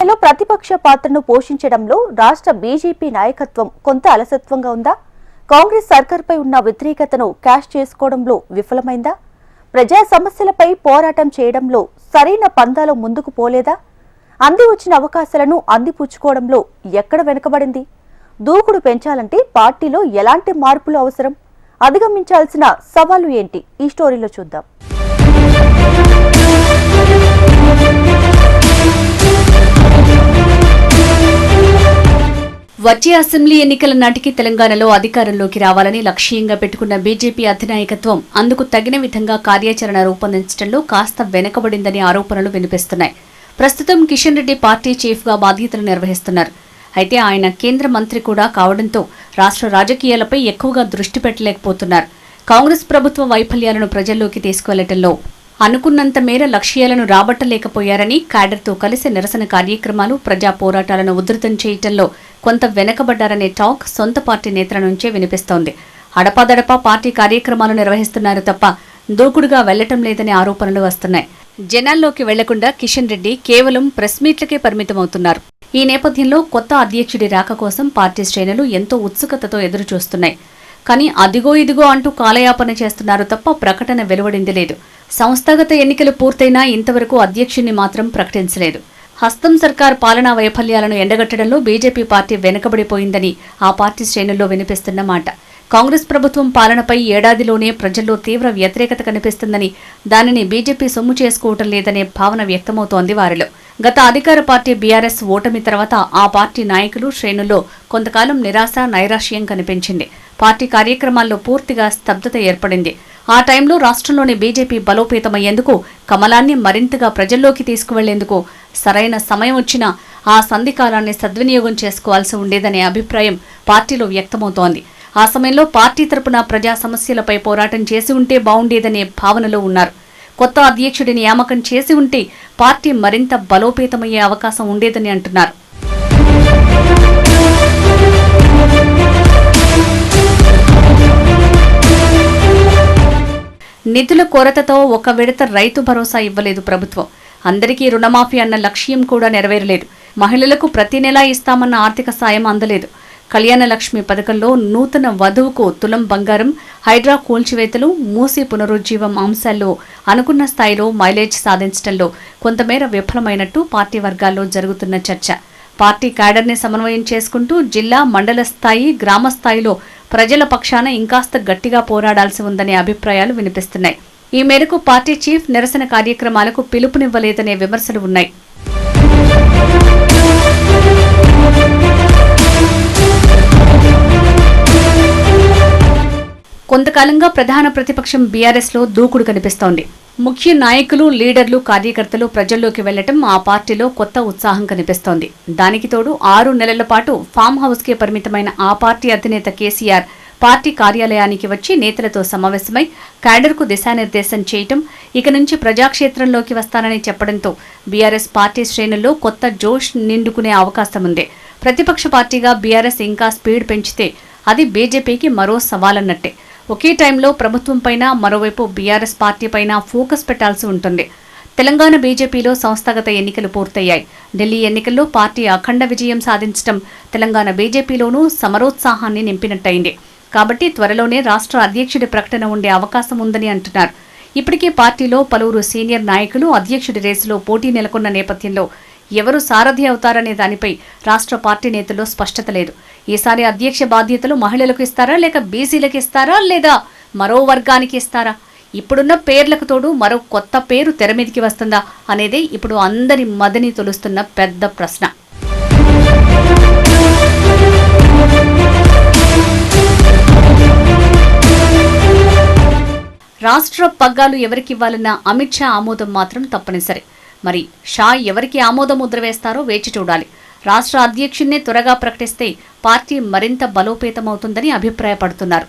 ప్రతిపక్ష పాత్రను పోషించడంలో రాష్ట్ర బీజేపీ నాయకత్వం కొంత అలసత్వంగా ఉందా? కాంగ్రెస్ సర్కార్పై ఉన్న వ్యతిరేకతను క్యాష్ చేసుకోవడంలో విఫలమైందా? ప్రజా సమస్యలపై పోరాటం చేయడంలో సరైన పందాలో ముందుకు పోలేదా? అంది వచ్చిన అవకాశాలను అందిపుచ్చుకోవడంలో ఎక్కడ వెనుకబడింది? దూకుడు పెంచాలంటే పార్టీలో ఎలాంటి మార్పులు అవసరం? అధిగమించాల్సిన సవాళ్లు ఏంటి? ఈ స్టోరీలో చూద్దాం. వచ్చే అసెంబ్లీ ఎన్నికల నాటికి తెలంగాణలో అధికారంలోకి రావాలని లక్ష్యంగా పెట్టుకున్న బీజేపీ అధినాయకత్వం అందుకు తగిన విధంగా కార్యాచరణ రూపొందించడంలో కాస్త వెనుకబడిందని ఆరోపణలు వినిపిస్తున్నాయి. ప్రస్తుతం కిషన్ రెడ్డి పార్టీ చీఫ్గా బాధ్యతలు నిర్వహిస్తున్నారు. అయితే ఆయన కేంద్ర మంత్రి కూడా కావడంతో రాష్ట్ర రాజకీయాలపై ఎక్కువగా దృష్టి పెట్టలేకపోతున్నారు. కాంగ్రెస్ ప్రభుత్వ వైఫల్యాలను ప్రజల్లోకి తీసుకువెళ్లటంలో అనుకున్నంత మేర లక్ష్యాలను రాబట్టలేకపోయారని, క్యాడర్తో కలిసి నిరసన కార్యక్రమాలు, ప్రజా పోరాటాలను ఉధృతం చేయటంలో కొంత వెనకబడ్డారనే టాక్ సొంత పార్టీ నేతల నుంచే వినిపిస్తోంది. అడపాదడపా పార్టీ కార్యక్రమాలు నిర్వహిస్తున్నారు తప్ప దూకుడుగా వెళ్లటం లేదనే ఆరోపణలు వస్తున్నాయి. జనాల్లోకి వెళ్లకుండా కిషన్ రెడ్డి కేవలం ప్రెస్ మీట్లకే పరిమితమవుతున్నారు. ఈ నేపథ్యంలో కొత్త అధ్యక్షుడి రాక కోసం పార్టీ శ్రేణులు ఎంతో ఉత్సుకతతో ఎదురుచూస్తున్నాయి. కానీ అదిగో ఇదిగో అంటూ కాలయాపన చేస్తున్నారు తప్ప ప్రకటన వెలువడింది లేదు. సంస్థాగత ఎన్నికలు పూర్తయినా ఇంతవరకు అధ్యక్షుణ్ణి మాత్రం ప్రకటించలేదు. హస్తం సర్కార్ పాలనా వైఫల్యాలను ఎండగట్టడంలో బీజేపీ పార్టీ వెనుకబడిపోయిందని ఆ పార్టీ శ్రేణుల్లో వినిపిస్తున్న మాట. కాంగ్రెస్ ప్రభుత్వం పాలనపై ఏడాదిలోనే ప్రజల్లో తీవ్ర వ్యతిరేకత కనిపిస్తుందని, దానిని బీజేపీ సొమ్ము చేసుకోవటం లేదనే భావన వ్యక్తమవుతోంది వారిలో. గత అధికార పార్టీ బీఆర్ఎస్ ఓటమి తర్వాత ఆ పార్టీ నాయకులు శ్రేణుల్లో కొంతకాలం నిరాశ, నైరాశ్యం కనిపించింది. పార్టీ కార్యక్రమాల్లో పూర్తిగా స్తబ్దత ఏర్పడింది. ఆ టైంలో రాష్ట్రంలోని బీజేపీ బలోపేతమయ్యేందుకు, కమలాన్ని మరింతగా ప్రజల్లోకి తీసుకువెళ్లేందుకు సరైన సమయం వచ్చినా ఆ సంధికాలాన్ని సద్వినియోగం చేసుకోవాల్సి ఉండేదనే అభిప్రాయం పార్టీలో వ్యక్తమవుతోంది. ఆ సమయంలో పార్టీ తరపున ప్రజా సమస్యలపై పోరాటం చేసి ఉంటే బావుండేదనే భావనలో ఉన్నారు. కొత్త అధ్యక్షుడి నియామకం చేసి ఉంటే పార్టీ మరింత బలోపేతమయ్యే అవకాశం ఉండేదని అంటున్నారు. నిధుల కొరతతో ఒక విడత రైతు భరోసా ఇవ్వలేదు ప్రభుత్వం. అందరికీ రుణమాఫీ అన్న లక్ష్యం కూడా నెరవేరలేదు. మహిళలకు ప్రతి నెలా ఇస్తామన్న ఆర్థిక సాయం అందలేదు. కళ్యాణ లక్ష్మి పథకంలో నూతన వధువుకు తులం బంగారం, హైడ్రా కూల్చివేతలు, మూసీ పునరుజ్జీవం అంశాల్లో అనుకున్న స్థాయిలో మైలేజ్ సాధించడంలో కొంతమేర విఫలమైనట్టు పార్టీ వర్గాల్లో జరుగుతున్న చర్చ. పార్టీ క్యాడర్ని సమన్వయం చేసుకుంటూ జిల్లా, మండల స్థాయి, గ్రామ స్థాయిలో ప్రజల పక్షాన ఇంకాస్త గట్టిగా పోరాడాల్సి ఉందనే అభిప్రాయాలు వినిపిస్తున్నాయి. ఈ మేరకు పార్టీ చీఫ్ నిరసన కార్యక్రమాలకు పిలుపునివ్వలేదనే విమర్శలు ఉన్నాయి. కొంతకాలంగా ప్రధాన ప్రతిపక్షం బీఆర్ఎస్లో దూకుడు కనిపిస్తోంది. ముఖ్య నాయకులు, లీడర్లు, కార్యకర్తలు ప్రజల్లోకి వెళ్లటం ఆ పార్టీలో కొత్త ఉత్సాహం కనిపిస్తోంది. దానికి తోడు 6 నెలల పాటు ఫామ్ హౌస్కే పరిమితమైన ఆ పార్టీ అధినేత కేసీఆర్ పార్టీ కార్యాలయానికి వచ్చి నేతలతో సమావేశమై క్యాడర్కు దిశానిర్దేశం చేయటం, ఇక నుంచి ప్రజాక్షేత్రంలోకి వస్తానని చెప్పడంతో బీఆర్ఎస్ పార్టీ శ్రేణుల్లో కొత్త జోష్ నిండుకునే అవకాశం ఉంది. ప్రతిపక్ష పార్టీగా బీఆర్ఎస్ ఇంకా స్పీడ్ పెంచితే అది బీజేపీకి మరో సవాలన్నట్టే. ఒకే టైంలో ప్రభుత్వంపైన, మరోవైపు బీఆర్ఎస్ పార్టీపైన ఫోకస్ పెట్టాల్సి ఉంటుంది. తెలంగాణ బీజేపీలో సంస్థాగత ఎన్నికలు పూర్తయ్యాయి. ఢిల్లీ ఎన్నికల్లో పార్టీ అఖండ విజయం సాధించడం తెలంగాణ బీజేపీలోనూ సమరోత్సాహాన్ని నింపినట్టయింది. కాబట్టి త్వరలోనే రాష్ట్ర అధ్యక్షుడి ప్రకటన ఉండే అవకాశం ఉందని అంటున్నారు. ఇప్పటికే పార్టీలో పలువురు సీనియర్ నాయకులు అధ్యక్షుడి రేసులో పోటీ నెలకొన్న నేపథ్యంలో ఎవరు సారథి అవుతారనే దానిపై రాష్ట్ర పార్టీ నేతల్లో స్పష్టత లేదు. ఈసారి అధ్యక్ష బాధ్యతలు మహిళలకు ఇస్తారా, లేక బీసీలకు ఇస్తారా, లేదా మరో వర్గానికి ఇస్తారా? ఇప్పుడున్న పేర్లకు తోడు మరో కొత్త పేరు తెరమీదికి వస్తుందా అనేదే ఇప్పుడు అందరి మదిని తొలుస్తున్న పెద్ద ప్రశ్న. రాష్ట్ర పగ్గాలు ఎవరికివ్వాలన్న అమిత్ షా ఆమోదం మాత్రం తప్పనిసరి. మరి షా ఎవరికి ఆమోద ముద్ర వేస్తారో వేచి చూడాలి. రాష్ట్ర అధ్యక్షుణ్ణి త్వరగా ప్రకటిస్తే పార్టీ మరింత బలోపేతమవుతుందని అభిప్రాయపడుతున్నారు.